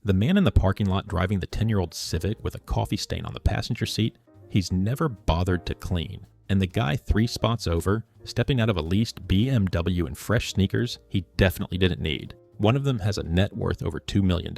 The man in the parking lot driving the 10-year-old Civic with a coffee stain on the passenger seat, he's never bothered to clean. And the guy 3 spots over, stepping out of a leased BMW in fresh sneakers he definitely didn't need. One of them has a net worth over $2 million.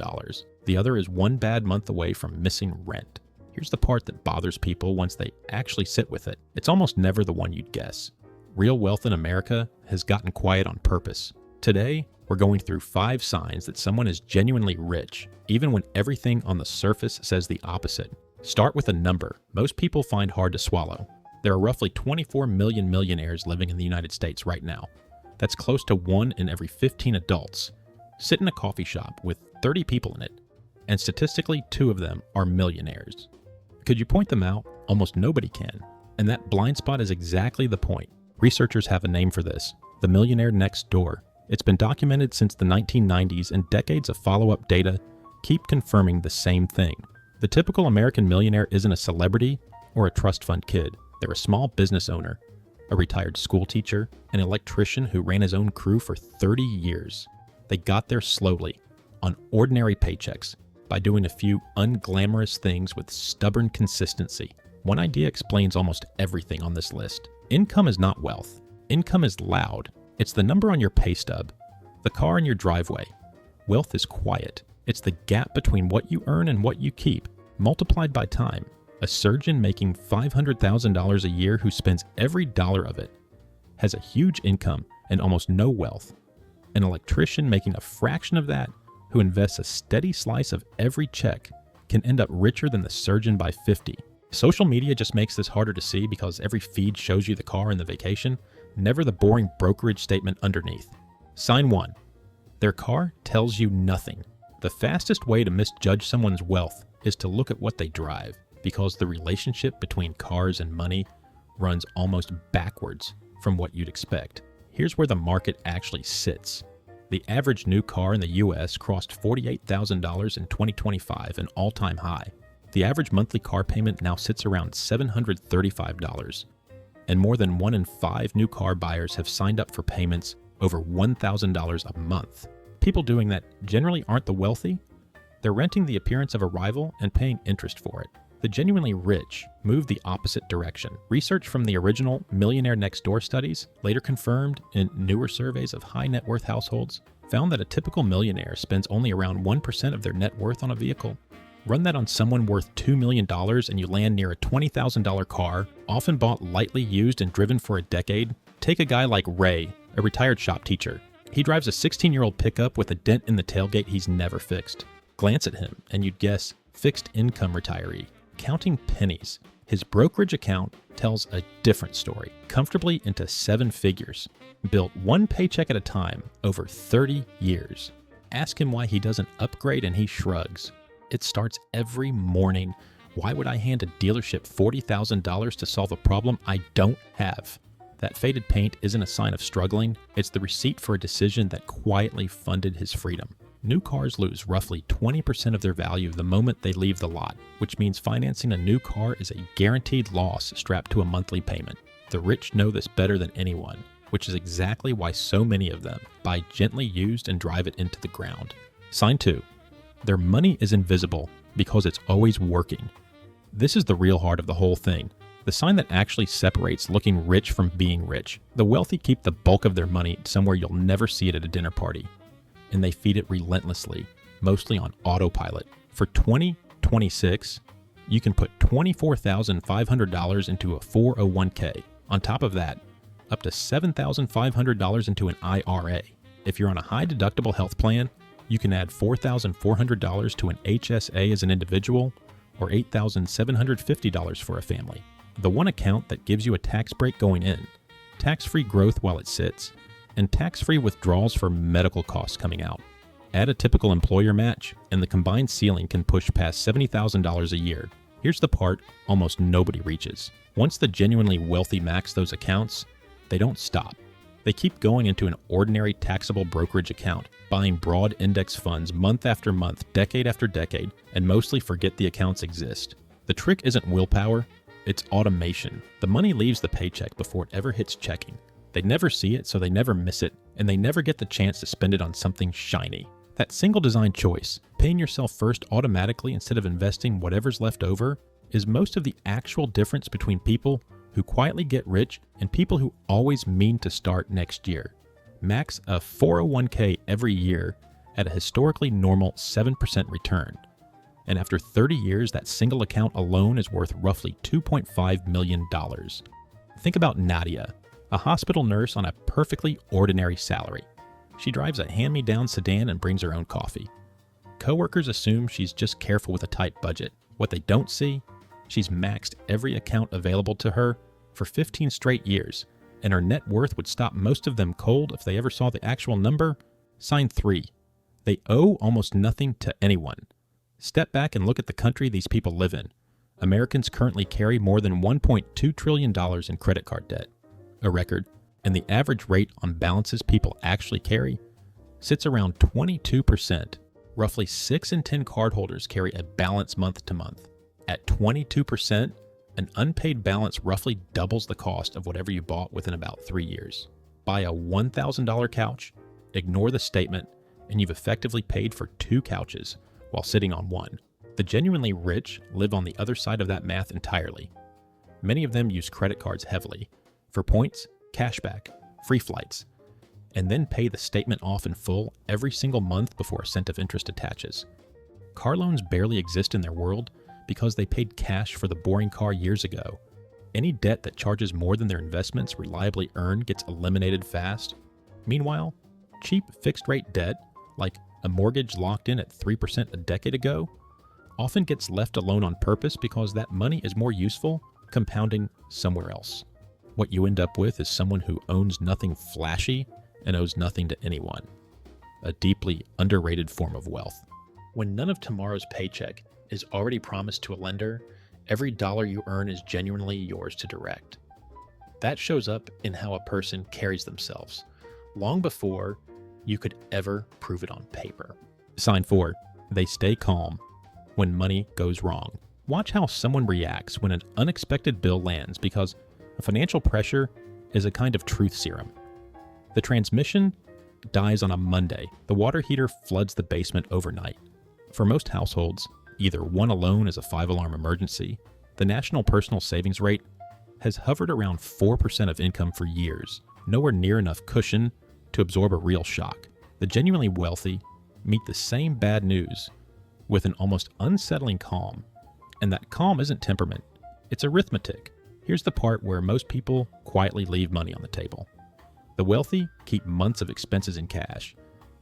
The other is one bad month away from missing rent. Here's the part that bothers people once they actually sit with it. It's almost never the one you'd guess. Real wealth in America has gotten quiet on purpose. Today, we're going through 5 signs that someone is genuinely rich, even when everything on the surface says the opposite. Start with a number most people find hard to swallow. There are roughly 24 million millionaires living in the United States right now. That's close to 1 in every 15 adults. Sit in a coffee shop with 30 people in it, and statistically 2 of them are millionaires. Could you point them out? Almost nobody can. And that blind spot is exactly the point. Researchers have a name for this: the millionaire next door. It's been documented since the 1990s, and decades of follow-up data keep confirming the same thing. The typical American millionaire isn't a celebrity or a trust fund kid. They're a small business owner, a retired school teacher, an electrician who ran his own crew for 30 years. They got there slowly, on ordinary paychecks, by doing a few unglamorous things with stubborn consistency. One idea explains almost everything on this list. Income is not wealth. Income is loud. It's the number on your pay stub, the car in your driveway. Wealth is quiet. It's the gap between what you earn and what you keep, multiplied by time. A surgeon making $500,000 a year who spends every dollar of it has a huge income and almost no wealth. An electrician making a fraction of that who invests a steady slice of every check can end up richer than the surgeon by 50. Social media just makes this harder to see because every feed shows you the car and the vacation, never the boring brokerage statement underneath. Sign 1. Their car tells you nothing. The fastest way to misjudge someone's wealth is to look at what they drive, because the relationship between cars and money runs almost backwards from what you'd expect. Here's where the market actually sits. The average new car in the US crossed $48,000 in 2025, an all-time high. The average monthly car payment now sits around $735, and more than 1 in 5 new car buyers have signed up for payments over $1,000 a month. People doing that generally aren't the wealthy. They're renting the appearance of a rival and paying interest for it. The genuinely rich move the opposite direction. Research from the original Millionaire Next Door studies, later confirmed in newer surveys of high net worth households, found that a typical millionaire spends only around 1% of their net worth on a vehicle. Run that on someone worth $2 million and you land near a $20,000 car, often bought lightly used and driven for a decade. Take a guy like Ray, a retired shop teacher. He drives a 16-year-old pickup with a dent in the tailgate he's never fixed. Glance at him and you'd guess fixed income retiree, counting pennies. His brokerage account tells a different story, comfortably into 7 figures, built one paycheck at a time over 30 years. Ask him why he doesn't upgrade and he shrugs. It starts every morning. Why would I hand a dealership $40,000 to solve a problem I don't have? That faded paint isn't a sign of struggling. It's the receipt for a decision that quietly funded his freedom. New cars lose roughly 20% of their value the moment they leave the lot, which means financing a new car is a guaranteed loss strapped to a monthly payment. The rich know this better than anyone, which is exactly why so many of them buy gently used and drive it into the ground. Sign 2. Their money is invisible because it's always working. This is the real heart of the whole thing. The sign that actually separates looking rich from being rich. The wealthy keep the bulk of their money somewhere you'll never see it at a dinner party, and they feed it relentlessly, mostly on autopilot. For 2026, you can put $24,500 into a 401k. On top of that, up to $7,500 into an IRA. If you're on a high deductible health plan, you can add $4,400 to an HSA as an individual, or $8,750 for a family. The one account that gives you a tax break going in, tax-free growth while it sits, and tax-free withdrawals for medical costs coming out. Add a typical employer match, and the combined ceiling can push past $70,000 a year. Here's the part almost nobody reaches. Once the genuinely wealthy max those accounts, they don't stop. They keep going into an ordinary taxable brokerage account, buying broad index funds month after month, decade after decade, and mostly forget the accounts exist. The trick isn't willpower, it's automation. The money leaves the paycheck before it ever hits checking. They never see it, so they never miss it, and they never get the chance to spend it on something shiny. That single design choice, paying yourself first automatically instead of investing whatever's left over, is most of the actual difference between people who quietly get rich and people who always mean to start next year. Max a 401k every year at a historically normal 7% return. And after 30 years, that single account alone is worth roughly $2.5 million. Think about Nadia, a hospital nurse on a perfectly ordinary salary. She drives a hand-me-down sedan and brings her own coffee. Coworkers assume she's just careful with a tight budget. What they don't see, she's maxed every account available to her for 15 straight years, and her net worth would stop most of them cold if they ever saw the actual number. Sign 3. They owe almost nothing to anyone. Step back and look at the country these people live in. Americans currently carry more than $1.2 trillion in credit card debt, a record, and the average rate on balances people actually carry sits around 22%. Roughly 6 in 10 cardholders carry a balance month to month. At 22%, an unpaid balance roughly doubles the cost of whatever you bought within about 3 years. Buy a $1,000 couch, ignore the statement, and you've effectively paid for 2 couches while sitting on one. The genuinely rich live on the other side of that math entirely. Many of them use credit cards heavily for points, cashback, free flights, and then pay the statement off in full every single month before a cent of interest attaches. Car loans barely exist in their world because they paid cash for the boring car years ago. Any debt that charges more than their investments reliably earn gets eliminated fast. Meanwhile, cheap fixed-rate debt, like a mortgage locked in at 3% a decade ago, often gets left alone on purpose because that money is more useful compounding somewhere else. What you end up with is someone who owns nothing flashy and owes nothing to anyone. A deeply underrated form of wealth. When none of tomorrow's paycheck is already promised to a lender, every dollar you earn is genuinely yours to direct. That shows up in how a person carries themselves, long before you could ever prove it on paper. Sign 4. They stay calm when money goes wrong. Watch how someone reacts when an unexpected bill lands, because financial pressure is a kind of truth serum. The transmission dies on a Monday. The water heater floods the basement overnight. For most households, either one alone is a 5-alarm emergency. The national personal savings rate has hovered around 4% of income for years, nowhere near enough cushion to absorb a real shock. The genuinely wealthy meet the same bad news with an almost unsettling calm. And that calm isn't temperament, it's arithmetic. Here's the part where most people quietly leave money on the table. The wealthy keep months of expenses in cash,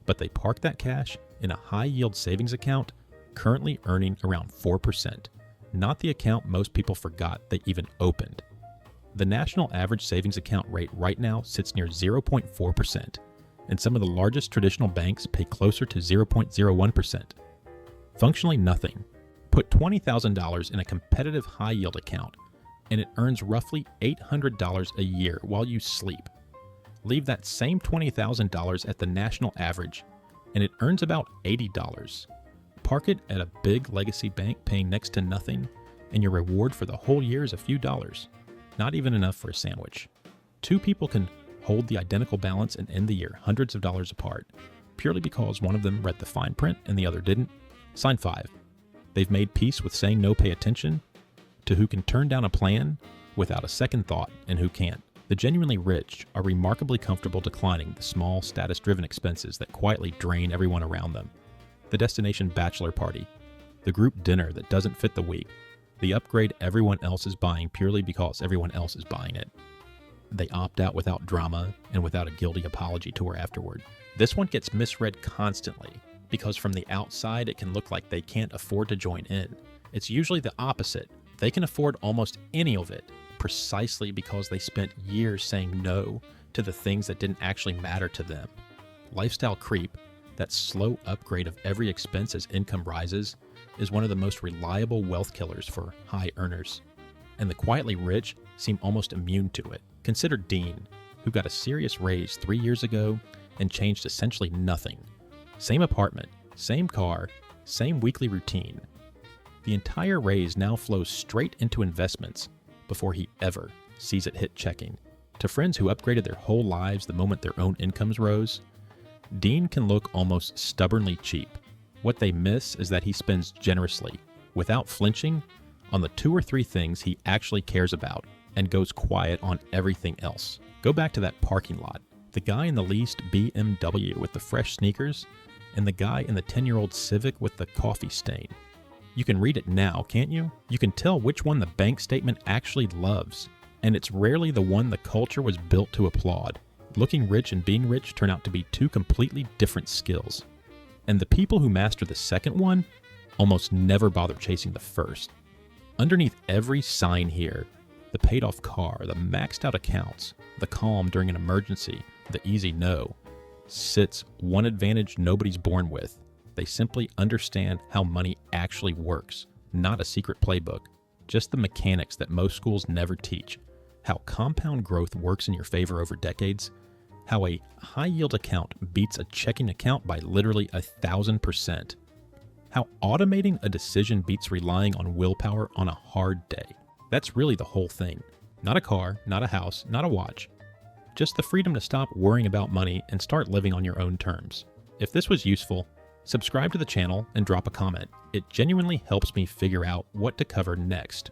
but they park that cash in a high-yield savings account currently earning around 4%, not the account most people forgot they even opened. The national average savings account rate right now sits near 0.4%, and some of the largest traditional banks pay closer to 0.01%. Functionally nothing. Put $20,000 in a competitive high-yield account, and it earns roughly $800 a year while you sleep. Leave that same $20,000 at the national average, and it earns about $80. Park it at a big legacy bank paying next to nothing, and your reward for the whole year is a few dollars. Not even enough for a sandwich. 2 people can hold the identical balance and end the year hundreds of dollars apart, purely because one of them read the fine print and the other didn't. Sign 5. They've made peace with saying no pay attention to who can turn down a plan without a second thought and who can't. The genuinely rich are remarkably comfortable declining the small, status-driven expenses that quietly drain everyone around them. The destination bachelor party, the group dinner that doesn't fit the week, the upgrade everyone else is buying purely because everyone else is buying it. They opt out without drama and without a guilty apology tour afterward. This one gets misread constantly because from the outside it can look like they can't afford to join in. It's usually the opposite. They can afford almost any of it precisely because they spent years saying no to the things that didn't actually matter to them. Lifestyle creep, that slow upgrade of every expense as income rises, is one of the most reliable wealth killers for high earners. And the quietly rich seem almost immune to it. Consider Dean, who got a serious raise 3 years ago and changed essentially nothing. Same apartment, same car, same weekly routine. The entire raise now flows straight into investments before he ever sees it hit checking. To friends who upgraded their whole lives the moment their own incomes rose, Dean can look almost stubbornly cheap. What they miss is that he spends generously, without flinching, on the 2 or 3 things he actually cares about, and goes quiet on everything else. Go back to that parking lot. The guy in the leased BMW with the fresh sneakers, and the guy in the 10-year-old Civic with the coffee stain. You can read it now, can't you? You can tell which one the bank statement actually loves, and it's rarely the one the culture was built to applaud. Looking rich and being rich turn out to be 2 completely different skills. And the people who master the second one almost never bother chasing the first. Underneath every sign here, the paid-off car, the maxed-out accounts, the calm during an emergency, the easy no, sits one advantage nobody's born with. They simply understand how money actually works, not a secret playbook, just the mechanics that most schools never teach. How compound growth works in your favor over decades, how a high-yield account beats a checking account by literally 1,000%, how automating a decision beats relying on willpower on a hard day. That's really the whole thing. Not a car, not a house, not a watch. Just the freedom to stop worrying about money and start living on your own terms. If this was useful, subscribe to the channel and drop a comment. It genuinely helps me figure out what to cover next.